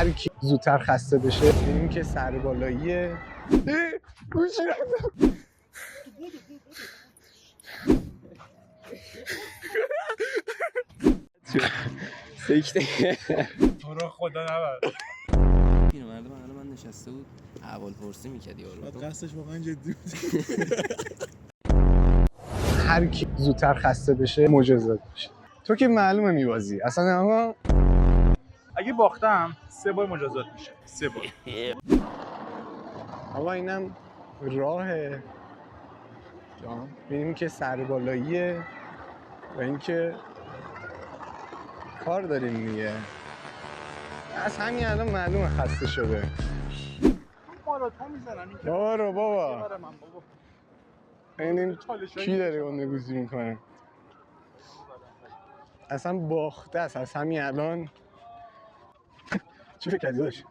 هر کی زودتر خسته بشه ببینیم که سربالاییه. گوشی رفتم. سکته تو رو خدا نبر. پیرمرد من نشسته بود احوال پرسی میکرد یارو. بعد قصدش واقعا جدی بود. هر کی زودتر خسته بشه مجازات بشه. تو که معلومه میبازی اصلا. اما اگه باختم 3 بار مجازات میشه. 3 بار. آقا اینم راهه. ببینیم که سربالاییه و اینکه کار داریم دیگه. از همین الان معلومه خسته شده. ماراتون میزنم این که بابا ببینیم چالشایی کی داره گندگوزی میکنه. اصلا باخته است از همین الان. چی فکر کردی داشت؟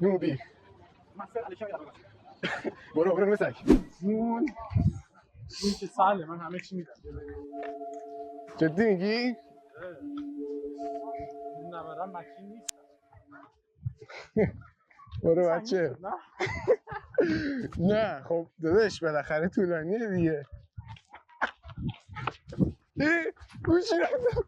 نوبی برو مسک. این که سهله، من همه چی میدم. جدی میگی؟ این نمرم مکین نیست. برو بچه. نه خب داداش بالاخره طولانیه دیگه. گوشی رفتم.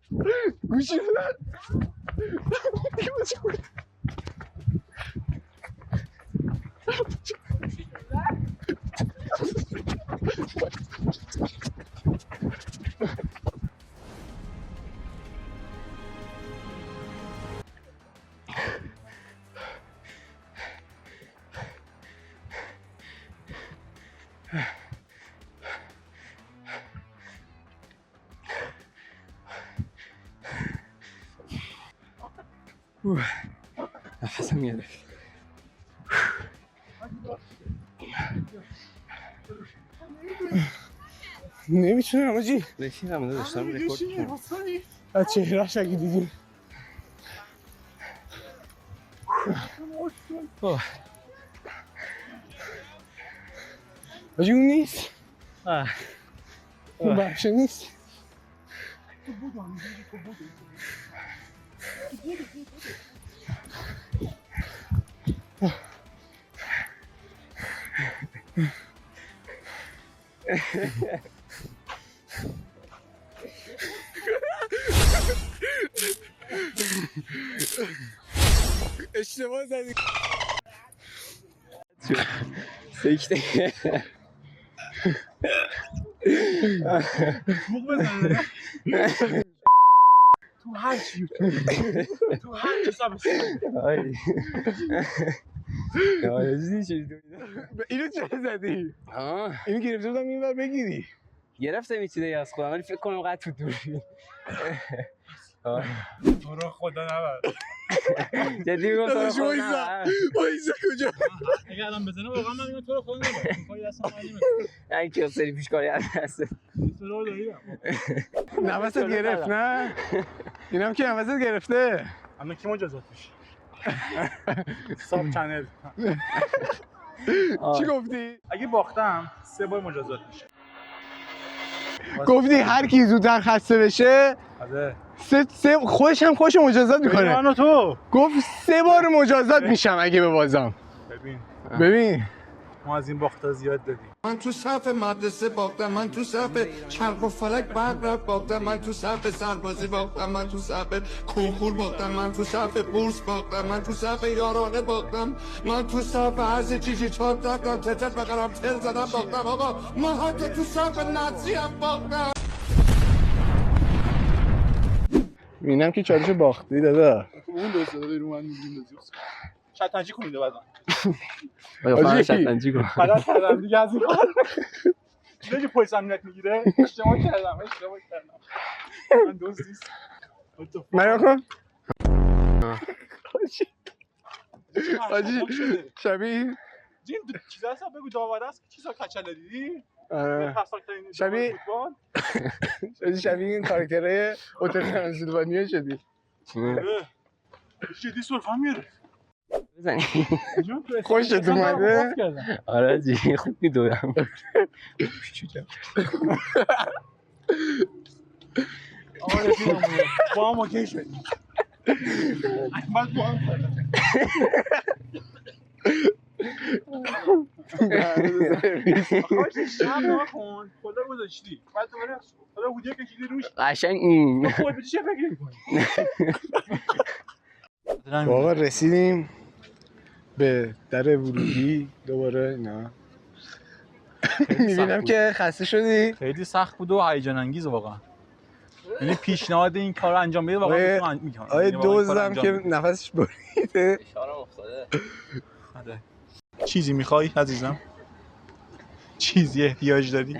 نفسم گرفت. نمیتونم آجی. رفیقم داشتم رکورد کنم. از چهرهش اگه دیدیم. آجی اون نیست. اون بخشه نیست. اشتباه زدی. سکته موق بزنه. تو هر چی سبسته. اینو چه زدی؟ اینو گرفته بودم این بر بگیری. گرفتم این چیزی از خودم ولی فکر کنم قد تو دوری. تو رو خدا نبر. جدی میگم تو رو خدا وایسا کجا؟ اگه الان بزنه واقعا من میگم تو رو خدا نبر. پای دستم نمیاد. این که سری پیشکاری از دست. تو رو دارم. نفست گرفت نه؟ اینم که نفست گرفته. اما کی مجازات میشه؟ ساب چنل. چی گفتی؟ اگه باختم 3 بار مجازات میشه. گفتی هر کی زودتر خسته بشه آره. خودش هم خوش مجازات میکنه. من و تو گفت 3 بار مجازات میشم اگه ببازم. ببین ما از این باختا زیاد دادیم. من تو صف مدرسه باختم، من تو صف چرخ و فلک برق باختم، من تو صف سربازی باختم، من تو صف کنکور باختم، من تو صف بورس باختم، من تو صف یارانه باختم، من تو صف عرض چیزی چهار دکم تتت بقرم تل زدم باختم. آقا من حتی تو صف نزی هم باختم. اینم که چالش باختی دادا. اون دوست داره رو من میگیم دوست. شطرنجی کنید بعدا. آقا شطرنجی کن. غلط کردم دیگه از این کار. چیزی که پلیس امنیت میگیره اشتباه کردم. من دوست نیست. من کن. آجی شبیه جیم چیزا هست بگو داور است که چیزا کچله دیدی؟ شبیه این کاراکترهای هتل ترانسیلوانیا شدی. جدی سرفم میره. بزنی. خوشت اومده؟ آره جی خوب میدویم. آقا رفیقمونه با هم اوکی شدیم بعد با هم آقا شب نکن خدا گذاشتی بعد دوباره خدا هودیه کشیدی روش قشنگ خود به چه فکر می‌کنی واقعا رسیدیم به در ورودی دوباره. نه میبینم که خسته شدی. خیلی سخت بود و هیجان انگیز واقعا. یعنی پیشنهاد این کار رو انجام بده واقعا میتونم. آیه دوزم که نفسش بریده. اشارم افتاده. آره. چیزی میخوای عزیزم؟ چیزی احتیاج داری؟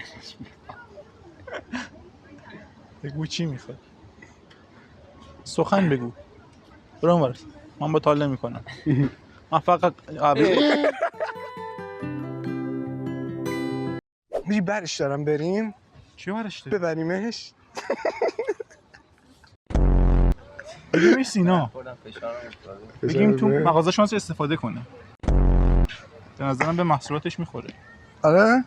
بگو چی میخوای؟ سخن بگو. برو اونور. من با تال نمی‌کنم. من فقط میری برش دارم بریم. چی برش داری؟ ببریمش. بگیم سینا. خوردم فشارم افتاده. بگیم تو مغازه شانس استفاده کنه. به نظرم به محصولاتش میخوره. آره؟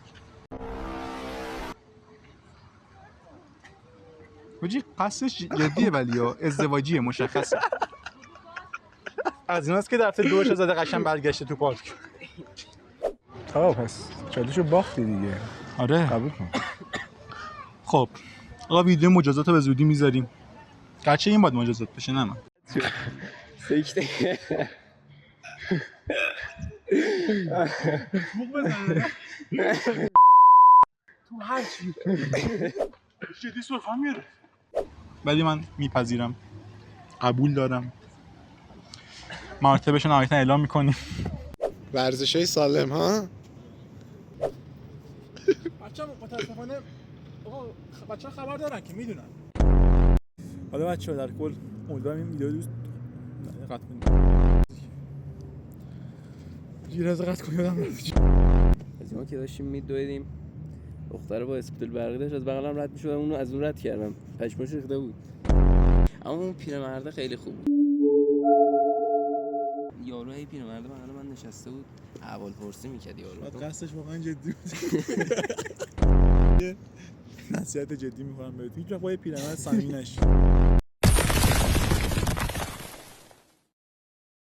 بجی قصدش جدیه ولی یا ازدواجیه مشخصه. از ایناست که دفعه دوش زده قشنگ برگشته تو پارک. پس چالشو باختی دیگه. آره قبول کن. خب آقا ویدیو مجازات رو به زودی میذاریم. گرچه این باید مجازات بشه نه من. سکته. تو هر چی جدی سرفم میاره. ولی من میپذیرم. قبول دارم. مرتبهشون نهایتا اعلام میکنیم. ورزشای سالم ها. بچه‌ها متاسفانه آقا بچه‌ها خبر دارن که میدونن. حالا بچه‌ها در کل امیدوارم این ویدیو دوست قطع کنید. جیرز قطع کنید یادم رفت. از ما که داشتیم میدویدیم دختره با اسکوتر برقی داشت از بغلم رد می‌شد اونو از اون رد کردم. پشماش ریخته بود. اما اون پیرمرده خیلی خوب بود. یاروی پیرمرده بغل من نشسته بود. احوالپرسی می‌کرد یارو. بعد قصدش واقعا جدی بود. نصیحت جدی می‌کنم بهت. هیچ وقت با پیرمرد صمیمی نشی.